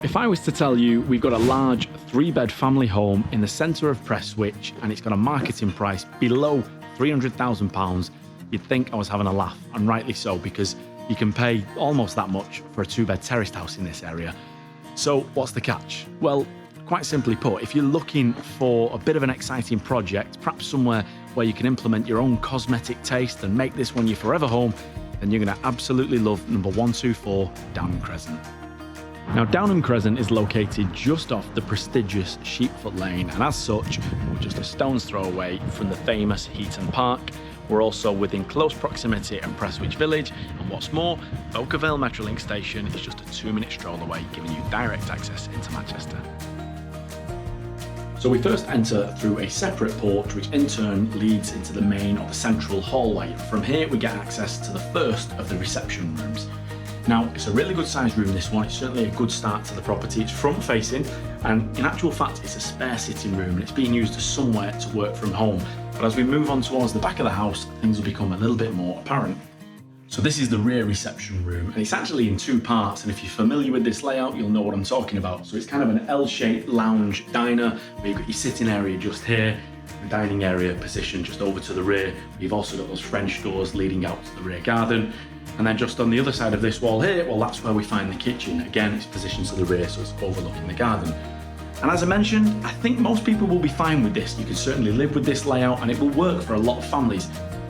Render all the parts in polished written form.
If I was to tell you we've got a large 3-bed family home in the centre of Prestwich and it's got a marketing price below £300,000, you'd think I was having a laugh, and rightly so, because you can pay almost that much for a 2-bed terraced house in this area. So what's the catch? Well, quite simply put, if you're looking for a bit of an exciting project, perhaps somewhere where you can implement your own cosmetic taste and make this one your forever home, then you're going to absolutely love number 124 Downham Crescent. Now, Downham Crescent is located just off the prestigious Sheepfoot Lane, and as such, we're just a stone's throw away from the famous Heaton Park. We're also within close proximity of Prestwich Village, and what's more, Bowker Vale Metrolnik station is just a 2-minute stroll away, giving you direct access into Manchester. So we first enter through a separate porch, which in turn leads into the main or the central hallway. From here, we get access to the first of the reception rooms. Now, it's a really good sized room, this one. It's certainly a good start to the property. It's front facing, and in actual fact, it's a spare sitting room, and it's being used as somewhere to work from home. But as we move on towards the back of the house, things will become a little bit more apparent. So this is the rear reception room, and it's actually in 2 parts, and if you're familiar with this layout, you'll know what I'm talking about. So it's kind of an L-shaped lounge diner, where you've got your sitting area just here, the dining area positioned just over to the rear. You've also got those French doors leading out to the rear garden. And then just on the other side of this wall here, well, that's where we find the kitchen. Again, it's positioned to the rear, so it's overlooking the garden. And as I mentioned, I think most people will be fine with this. You can certainly live with this layout, and it will work for a lot of families.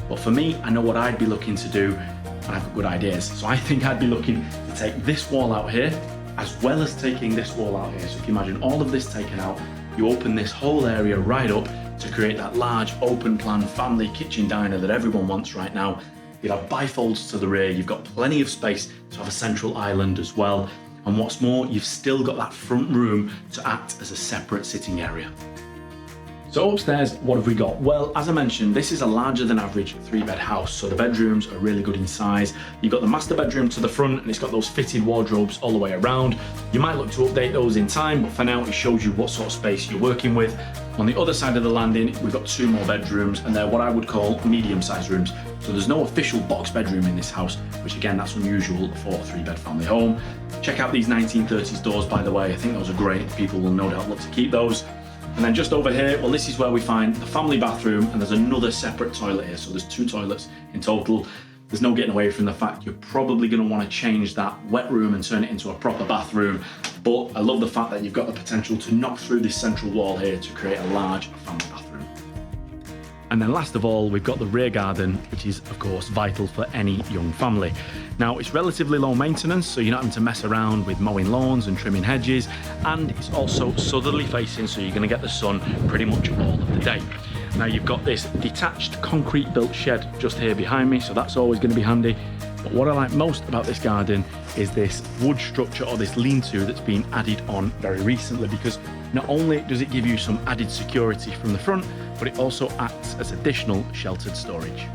But for me, I know what I'd be looking to do, and I've got good ideas. So I think I'd be looking to take this wall out here, as well as taking this wall out here. So if you imagine all of this taken out, you open this whole area right up to create that large open plan family kitchen diner that everyone wants right now. You'll have bifolds to the rear, you've got plenty of space to have a central island as well. And what's more, you've still got that front room to act as a separate sitting area. So upstairs, what have we got? Well, as I mentioned, this is a larger than average 3-bed house, so the bedrooms are really good in size. You've got the master bedroom to the front, and it's got those fitted wardrobes all the way around. You might look to update those in time, but for now it shows you what sort of space you're working with. On the other side of the landing, we've got 2 more bedrooms, and they're what I would call medium-sized rooms. So there's no official box bedroom in this house, which again, that's unusual for a 3-bed family home. Check out these 1930s doors, by the way. I think those are great. People will no doubt look to keep those. And then just over here, well, this is where we find the family bathroom, and there's another separate toilet here. So there's 2 toilets in total. There's no getting away from the fact you're probably going to want to change that wet room and turn it into a proper bathroom. But I love the fact that you've got the potential to knock through this central wall here to create a large family bathroom. And then last of all, we've got the rear garden, which is of course vital for any young family. Now, it's relatively low maintenance, so you're not having to mess around with mowing lawns and trimming hedges, and it's also southerly facing, so you're going to get the sun pretty much all of the day. Now, you've got this detached concrete built shed just here behind me, so that's always going to be handy. But what I like most about this garden is this wood structure, or this lean-to, that's been added on very recently, because not only does it give you some added security from the front, but it also acts as additional sheltered storage.